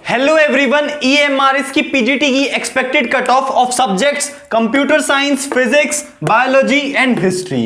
Hello everyone, EMRS की PGT की expected cut off subjects computer science, physics, biology and history.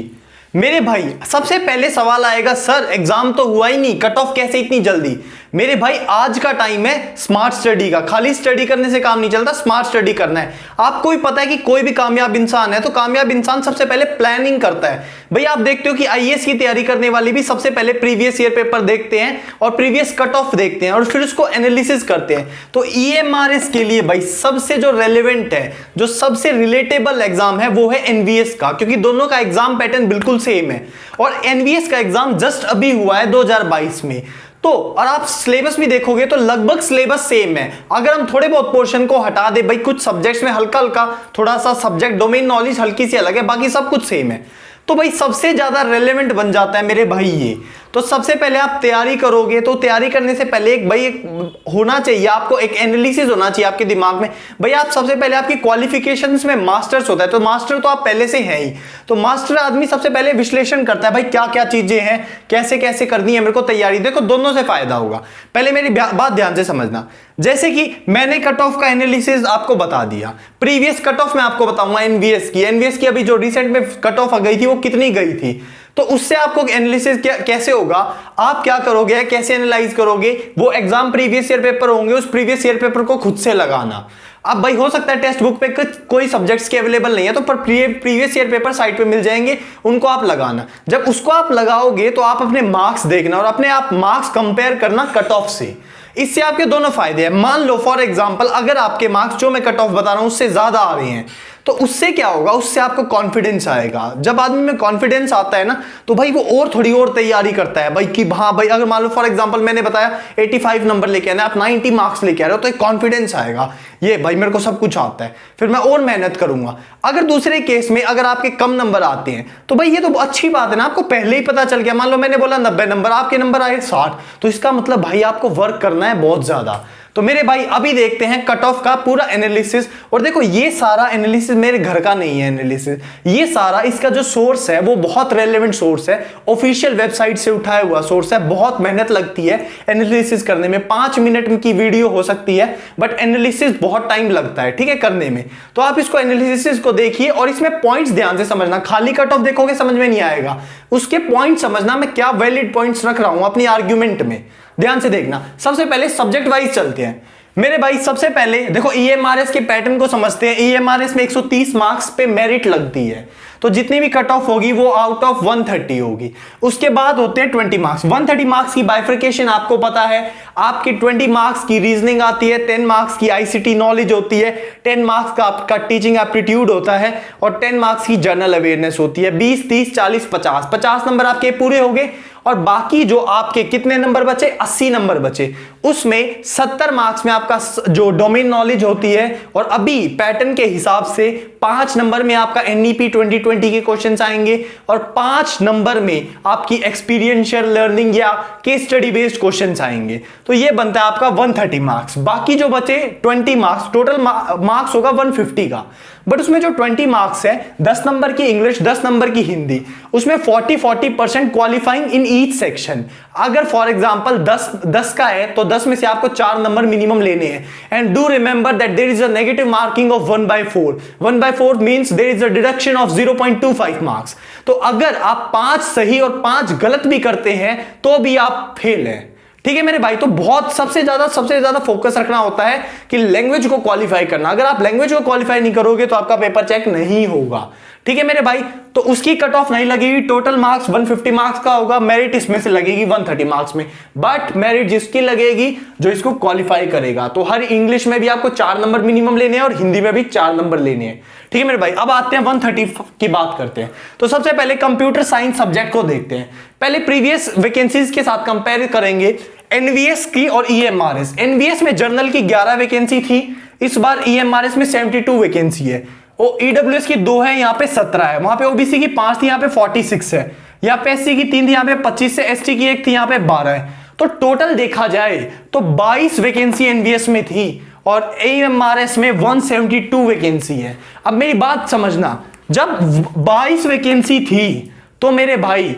मेरे भाई सबसे पहले सवाल आएगा, सर एग्जाम तो हुआ ही नहीं, कट ऑफ कैसे इतनी जल्दी। मेरे भाई आज का टाइम है स्मार्ट स्टडी का, खाली स्टडी करने से काम नहीं चलता, स्मार्ट स्टडी करना है। आपको भी पता है कि कोई भी कामयाब इंसान है तो कामयाब इंसान सबसे पहले प्लानिंग करता है। भाई आप देखते हो कि आईएएस की तैयारी करने वाले भी सबसे पहले प्रीवियस ईयर पेपर देखते हैं और प्रीवियस कट ऑफ देखते हैं और फिर उसको एनालिसिस करते हैं। तो ईएमआरएस के लिए भाई सबसे जो रेलेवेंट है, जो सबसे रिलेटेबल एग्जाम है वो है एनवीएस का, क्योंकि दोनों का एग्जाम पैटर्न बिल्कुल सेम है और एनवीएस का एग्जाम जस्ट अभी हुआ है 2022 में। तो और आप सिलेबस भी देखोगे तो लगभग सिलेबस सेम है। अगर हम थोड़े बहुत पोर्शन को हटा दे, भाई कुछ सब्जेक्ट्स में हल्का हल्का थोड़ा सा सब्जेक्ट डोमेन नॉलेज हल्की सी अलग है, बाकी सब कुछ सेम है। तो भाई सबसे ज्यादा रेलेवेंट बन जाता है मेरे भाई ये। तो सबसे पहले आप तैयारी करोगे तो तैयारी करने से पहले एक होना चाहिए, आपको एक एनालिसिस होना चाहिए आपके दिमाग में। भाई आप सबसे पहले आपकी क्वालिफिकेशंस में मास्टर्स होता है, तो मास्टर तो आप पहले से हैं ही। तो मास्टर आदमी सबसे पहले विश्लेषण करता है, भाई क्या क्या चीजें हैं, कैसे कैसे करनी है मेरे को तैयारी। देखो दोनों से फायदा होगा। पहले मेरी बात ध्यान से समझना, जैसे कि मैंने कट ऑफ का एनालिसिस आपको बता दिया, प्रीवियस कट ऑफ मैं आपको बताऊंगा एनवीएस की अभी जो रिसेंट में कट ऑफ गई थी वो कितनी गई थी। तो उससे आपको एनालिसिस कैसे होगा, आप क्या करोगे, कैसे एनालाइज करोगे, वो एग्जाम प्रीवियस ईयर पेपर होंगे, उस प्रीवियस ईयर पेपर को खुद से लगाना। अब भाई हो सकता है टेक्स्ट बुक पे कोई सब्जेक्ट्स के अवेलेबल नहीं है, तो पर प्रीवियस ईयर पेपर साइट पे मिल जाएंगे, उनको आप लगाना। जब उसको आप लगाओगे तो आप अपने मार्क्स देखना और अपने आप मार्क्स कंपेयर करना कट ऑफ से। इससे आपके दोनों फायदे हैं। मान लो फॉर एग्जांपल अगर आपके मार्क्स जो मैं कट ऑफ बता रहा हूं उससे ज्यादा आ रहे हैं, तो उससे क्या होगा, उससे आपको कॉन्फिडेंस आएगा। जब आदमी में कॉन्फिडेंस आता है ना तो भाई वो और थोड़ी और तैयारी करता है भाई कि हाँ भाई अगर मान लो फॉर एग्जांपल मैंने बताया 85 नंबर लेके आना, आप 90 मार्क्स लेके आ रहे हो, तो एक कॉन्फिडेंस आएगा, ये भाई मेरे को सब कुछ आता है, फिर मैं और मेहनत करूंगा। अगर दूसरे केस में अगर आपके कम नंबर आते हैं तो भाई ये तो अच्छी बात है ना, आपको पहले ही पता चल गया। मान लो मैंने बोला 90 नंबर, आपके नंबर आए 60, तो इसका मतलब भाई आपको वर्क करना है बहुत ज्यादा। तो मेरे भाई अभी देखते हैं कट ऑफ का पूरा एनालिसिस। और देखो ये सारा एनालिसिस मेरे घर का नहीं है एनालिसिस, ये सारा इसका जो सोर्स है वो बहुत रेलेवेंट सोर्स है, ऑफिशियल वेबसाइट से उठाया हुआ सोर्स है। बहुत मेहनत लगती है एनालिसिस करने में, 5 मिनट की वीडियो हो सकती है बट एनालिसिस बहुत टाइम लगता है, ठीक है, करने में। तो आप इसको एनालिसिस को देखिए और इसमें पॉइंट्स ध्यान से समझना। खाली कट ऑफ देखोगे समझ में नहीं आएगा, उसके पॉइंट समझना, मैं क्या वैलिड पॉइंट्स रख रहा हूं अपनी आर्ग्यूमेंट में, ध्यान से देखना। सबसे पहले सब्जेक्ट वाइज चलते हैं मेरे भाई। सबसे पहले देखो ईएमआरएस के पैटर्न को समझते हैं। ईएमआरएस में 130 मार्क्स पे मेरिट लगती है, तो जितनी भी कट ऑफ होगी वो आउट ऑफ 130 होगी। उसके बाद होते हैं 20 मार्क्स। 130 मार्क्स की बाइफर्केशन आपको पता है, आपकी 20 मार्क्स की रीजनिंग आती है, 10 मार्क्स की आईसीटी नॉलेज होती है, 10 मार्क्स का आपका टीचिंग एप्टीट्यूड होता है और 10 मार्क्स की जनरल अवेयरनेस होती है। 20, 30, 40, 50 नंबर आपके पूरे हो गए और बाकी जो आपके कितने नंबर बचे, 80 नंबर बचे। उसमें 70 मार्क्स में आपका जो डोमेन नॉलेज होती है और अभी पैटर्न के हिसाब से 5 नंबर में आपका एनईपी 2020 के क्वेश्चंस आएंगे और 5 नंबर में आपकी एक्सपीरियंशियल लर्निंग या केस स्टडी बेस्ड क्वेश्चंस आएंगे। तो ये बनता है आपका 130 मार्क्स। बाकी जो बचे 20 मार्क्स, टोटल मार्क्स होगा 150 का, बट उसमें जो 20 मार्क्स है, 10 नंबर की इंग्लिश, 10 नंबर की हिंदी, उसमें 40% क्वालिफाइंग इन ईच सेक्शन। अगर फॉर एग्जांपल 10 का है तो 10 में से आपको 4 नंबर मिनिमम लेने हैं। And do remember that there is a negative marking of 1/4। 1/4 means there is a deduction of 0.25 marks. तो अगर आप 5 सही और 5 गलत भी करते हैं तो भी आप फेल हैं, ठीक है मेरे भाई। तो बहुत सबसे ज्यादा फोकस रखना होता है कि लैंग्वेज को क्वालिफाई करना। अगर आप लैंग्वेज को क्वालिफाई नहीं करोगे तो आपका पेपर चेक नहीं होगा, ठीक है मेरे भाई। तो उसकी कट ऑफ नहीं लगेगी, टोटल मार्क्स 150 मार्क्स का होगा, मेरिट इसमें से लगेगी 130 मार्क्स में। बट मेरिट जिसकी लगेगी जो इसको क्वालिफाई करेगा। तो हर इंग्लिश में भी आपको 4 नंबर मिनिमम लेने हैं और हिंदी में भी 4 नंबर लेने हैं, ठीक है मेरे भाई। अब आते हैं 130 की बात करते हैं। तो सबसे पहले कंप्यूटर साइंस सब्जेक्ट को देखते हैं। पहले प्रीवियस वैकेंसीज के साथ कंपेयर करेंगे एनवीएस की और ईएमआरएस। एनवीएस में जर्नल की 11 वैकेंसी थी, इस बार ईएमआरएस में 72 वैकेंसी है। और ईडब्ल्यूएस की 2 है, यहाँ पे 17 है। वहां पे ओबीसी की 5 थी, यहाँ पे 46 है। यहाँ पे एससी की 3 थी, यहाँ पे 25 है। एसटी की 1 थी, यहाँ पे 12 है। तो टोटल देखा जाए तो 22 वैकेंसी एनवीएस में थी और ईएमआरएस में 172 वैकेंसी है। अब मेरी बात समझना, जब 22 वैकेंसी थी तो मेरे भाई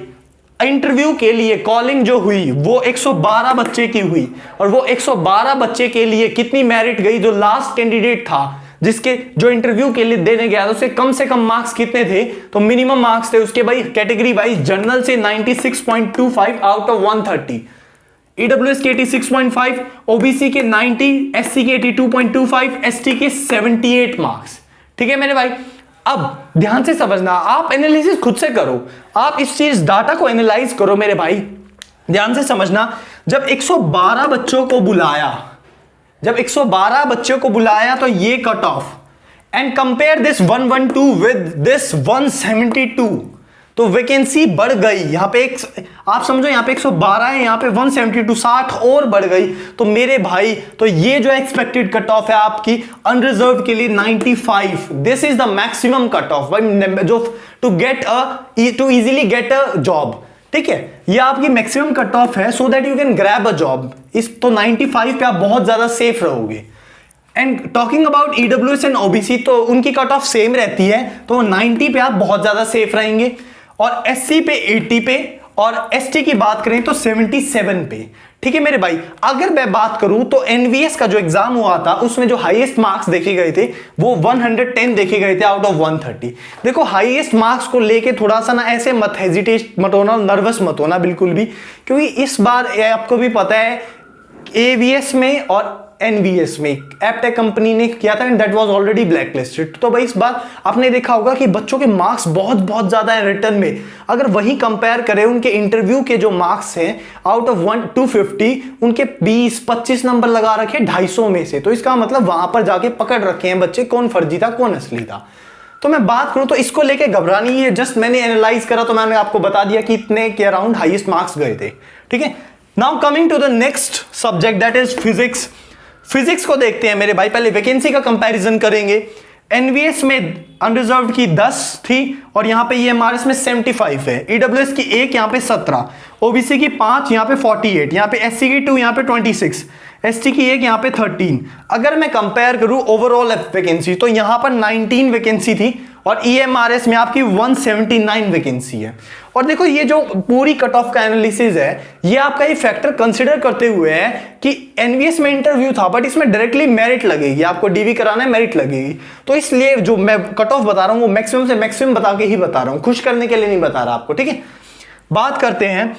इंटरव्यू के लिए कॉलिंग जो हुई वो 112 बच्चे की हुई, और वो 112 बच्चे के लिए कितनी मेरिट गई? जो लास्ट कैंडिडेट था जिसके जो इंटरव्यू के लिए देने गया था उसे कम से कम मार्क्स कितने थे? तो मिनिमम मार्क्स थे उसके भाई कैटेगरी वाइज जनरल से 96.25 आउट ऑफ 130, ईडब्ल्यूएस के 86.5, ओबीसी के 90, एससी के 82.25, एसटी के 78 मार्क्स। ठीक है मेरे भाई, अब ध्यान से समझना, आप एनालिसिस खुद से करो, आप इस चीज डाटा को एनालाइज करो मेरे भाई, ध्यान से समझना। जब 112 बच्चों को बुलाया, जब 112 बच्चों को बुलाया तो ये cut off, and compare this 112 with this 172, तो वैकेंसी बढ़ गई। यहां पे एक आप समझो, यहां पे 112 है, यहां पे 172, 60 और बढ़ गई। तो मेरे भाई तो ये जो एक्सपेक्टेड कट ऑफ है आपकी अनरिजर्व के लिए 95, this is the maximum cut off भाई, जो to easily get a job. ठीक है, ये आपकी मैक्सिमम कट ऑफ है so that you can grab a job. इस तो 95 पे आप बहुत ज्यादा सेफ रहोगे। And talking about EWS and OBC, तो उनकी कट ऑफ सेम रहती है, तो 90 पे आप बहुत ज्यादा सेफ रहेंगे, और एससी पे 80 पे, और एसटी की बात करें तो 77 पे। ठीक है मेरे भाई, अगर मैं बात करूं तो एनवीएस का जो एग्जाम हुआ था उसमें जो हाईएस्ट मार्क्स देखे गए थे वो 110 देखे गए थे आउट ऑफ 130। देखो हाईएस्ट मार्क्स को लेके थोड़ा सा ना ऐसे मत हेजिटेट मत होना, नर्वस मत होना बिल्कुल भी, क्योंकि इस बार आपको भी पता है एवीएस में और एनवीएस में एप्टेक कंपनी ने किया था and that was already blacklisted. तो भाई इस बार आपने देखा होगा कि बच्चों के मार्क्स बहुत बहुत ज्यादा है रिटर्न में। अगर वही कंपेयर करें उनके इंटरव्यू के जो मार्क्स हैं आउट ऑफ 250, उनके 20-25 नंबर लगा रखे 250 में से, तो इसका मतलब वहां पर जाके पकड़ रखे हैं बच्चे कौन फर्जी था कौन असली था। तो मैं बात करूं तो इसको लेके घबरानी है, जस्ट मैंने एनालाइज करा तो मैंने आपको बता दिया कि इतने के अराउंड हाईएस्ट मार्क्स गए थे। ठीक है, now coming to the next subject that is physics. Physics को देखते हैं मेरे भाई, पहले वैकेंसी का कंपैरिजन करेंगे। एनवीएस में अनरिजर्व्ड की 10 थी और यहां पे ईएमआरएस में 75 है, ईडब्ल्यूएस की 1 यहां पे 17, ओबीसी की 5 यहां पे 48, यहां पे एससी की 2 यहां पे 26, एसटी की 1 यहां पे 13। अगर मैं कंपेयर करूं ओवरऑल वैकेंसी तो यहां पर 19 वैकेंसी थी और ईएमआरएस में आपकी 179 वैकेंसी है। और देखो ये जो पूरी कट ऑफ का एनालिसिस है ये आपका ये फैक्टर कंसीडर करते हुए है कि एनवीएस में इंटरव्यू था बट इसमें डायरेक्टली मेरिट लगेगी, आपको डीवी कराना है मेरिट लगेगी। तो इसलिए जो मैं कट ऑफ बता रहा हूं वो मैक्सिमम से मैक्सिमम बता के ही बता रहा हूं, खुश करने के लिए नहीं बता रहा आपको। ठीक है, बात करते हैं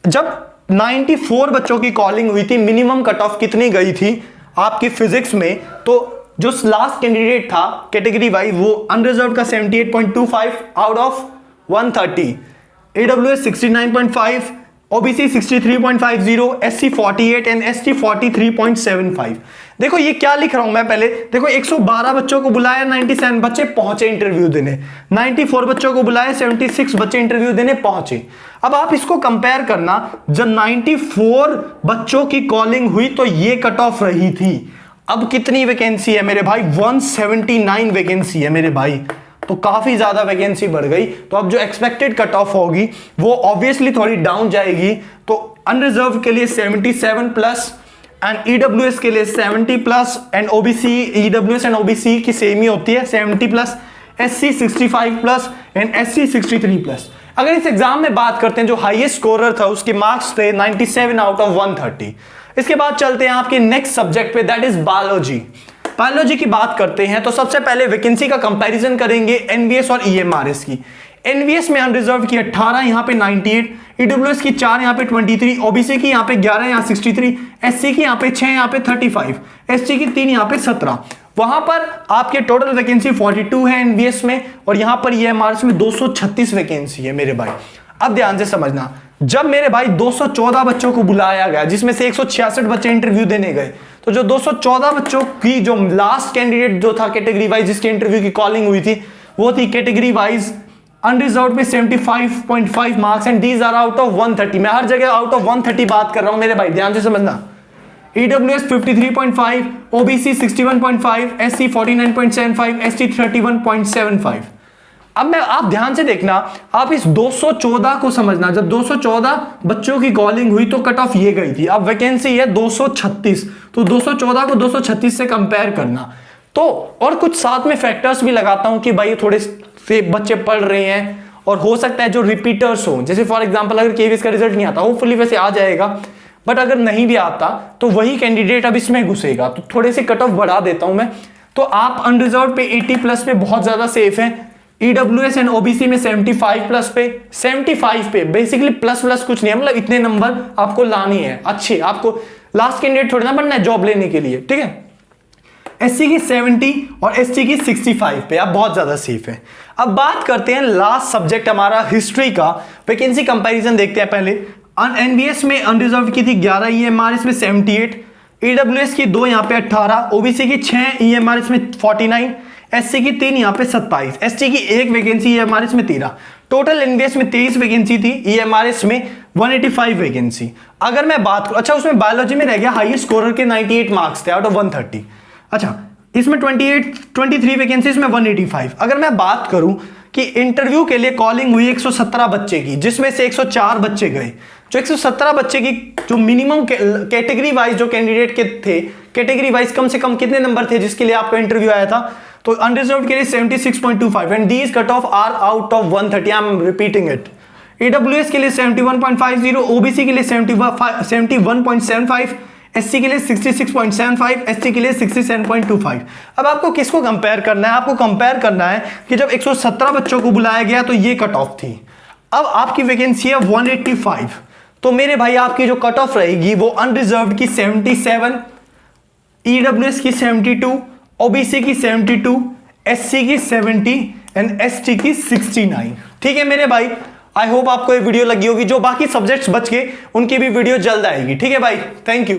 जब 94 बच्चों की कॉलिंग हुई थी, मिनिमम कट ऑफ कितनी गई थी आपकी फिजिक्स में, तो जो लास्ट कैंडिडेट था कैटेगरी वाइज वो अनरिजर्व्ड का 78.25 out of 130, EWS 69.5, OBC 63.50, SC 48 and ST 43.75। देखो ये क्या लिख रहा हूं मैं, पहले देखो 112 बच्चों को बुलाया, 97 बच्चे पहुंचे इंटरव्यू देने, 94 बच्चों को बुलाया, 76 बच्चे इंटरव्यू देने पहुंचे। अब आप इसको कंपेयर करना, जब 94 बच्चों की कॉलिंग हुई तो ये कट ऑफ रही थी, अब कितनी वैकेंसी है मेरे भाई? 179 वैकेंसी है मेरे भाई, तो काफी ज्यादा वैकेंसी बढ़ गई। तो अब जो एक्सपेक्टेड कट ऑफ होगी वो ऑब्वियसली थोड़ी डाउन जाएगी। तो अनरिजर्व के लिए 77 प्लस एंड ईडब्ल्यूएस के लिए 70 plus and OBC, EWS and OBC की सेम ही होती है 70 plus, SC 65 plus and SC 63 plus. अगर इस एग्जाम में बात करते हैं जो हाईएस्ट स्कोरर था उसके मार्क्स थे 97 आउट ऑफ 130। इसके बाद चलते हैं आपके नेक्स्ट सब्जेक्ट पे दैट इज बायोलॉजी। बायोलॉजी की बात करते हैं तो सबसे पहले वैकेंसी का कंपैरिजन करेंगे एनवीएस और ईएमआरएस की। एनवीएस में अनरिजर्व की 18, यहां पे 98, ईडब्ल्यूएस की 4, यहां पे 23, ओबीसी की यहां पे 11, यहां 63, एससी की यहां पे 6, यहां पे 35, एसटी की 3, यहां पे 17। वहां पर आपके टोटल वैकेंसी 42 है एनवीएस में और यहां पर ईएमआरएस में 236 वैकेंसी है मेरे भाई। अब ध्यान से समझना, जब मेरे भाई 214 बच्चों को बुलाया गया जिसमें से 166 बच्चे इंटरव्यू देने गए, तो जो 214 बच्चों की जो लास्ट कैंडिडेट जो था कैटेगरी वाइज जिसके इंटरव्यू की कॉलिंग हुई थी वो थी कैटेगरी वाइज अनरिजर्व्ड में 75.5 marks and these are out of 130। मैं हर जगह आउट ऑफ 130 बात कर रहा हूं मेरे भाई, ध्यान से समझना। EWS 53.5, OBC 61.5, SC 49.75, ST 31.75। अब मैं आप ध्यान से देखना, आप इस 214 को समझना, जब 214 बच्चों की कॉलिंग हुई तो कट ऑफ ये गई थी, अब वैकेंसी है 236, तो 214 को 236 से कंपेयर करना। तो और कुछ साथ में फैक्टर्स भी लगाता हूं कि भाई थोड़े से बच्चे पढ़ रहे हैं और हो सकता है जो रिपीटर्स हो, जैसे फॉर एग्जांपल अगर केवीएस का रिजल्ट नहीं आता, होपफुली वैसे आ जाएगा, बट अगर नहीं भी आता तो वही कैंडिडेट अब इसमें घुसेगा, तो थोड़े से कट ऑफ बढ़ा देता हूं मैं। तो आप अनरिजर्व पे 80+ पे बहुत ज्यादा सेफ हैं, ईडब्ल्यूएस एंड ओबीसी में 75+ पे, 75 पे बेसिकली प्लस कुछ नहीं है, मतलब इतने नंबर आपको लानी है अच्छे, आपको लास्ट कैंडिडेट थोड़ी ना बनना है जॉब लेने के लिए, ठीक है। एससी की 70 और एसटी की 65 पे आप बहुत ज्यादा सेफ है। अब बात करते हैं लास्ट सब्जेक्ट हमारा हिस्ट्री का, वैकेंसी कंपैरिजन देखते हैं पहले। एनवीएस में अनरिजर्व की थी 11 ईएमआर, इसमें 78, ईडब्ल्यूएस की 2 यहाँ पे 18, ओबीसी की 6 ईएमआर इसमें 49, एससी की 3 यहाँ पे 27, एसटी की 1 वैकेंसी ईएमआर में 13, टोटल एनवीएस में 23 वैकेंसी थी, ईएमआरएस में 185 वैकेंसी। अगर मैं बात करूं, अच्छा उसमें बायोलॉजी में रह गया हाईएस्ट स्कोरर के 98 मार्क्स थे आउट ऑफ 130। अच्छा इसमें 23 वैकेंसीज में 185। अगर मैं बात करूं कि इंटरव्यू के लिए कॉलिंग हुई 117 बच्चे की, जिसमें से 104 बच्चे गए, जो 117 बच्चे की जो मिनिमम कैटेगरी वाइज जो कैंडिडेट के थे, कैटेगरी वाइज कम से कम कितने नंबर थे जिसके लिए आपका इंटरव्यू आया था, तो अनरिजर्व्ड के लिए 76.25 and these cut off are out of 130, I am repeating it. EWS के लिए 71.50, ओबीसी के लिए 71.75, एससी के लिए 66.75, एसटी के लिए 67.25। अब आपको किसको कंपेयर करना है? आपको कंपेयर करना है कि जब 117 बच्चों को बुलाया गया तो ये कट ऑफ थी, अब आपकी वैकेंसी है 185, तो मेरे भाई आपकी जो कट ऑफ रहेगी वो अनरिजर्व्ड की 77, ईडब्ल्यूएस की 72, ओबीसी की 72, एससी की 70 एंड एसटी की 69। ठीक है मेरे भाई, आई होप आपको ये वीडियो लगी होगी। जो बाकी सब्जेक्ट्स बच गए उनकी भी वीडियो जल्द आएगी। ठीक है भाई, थैंक यू।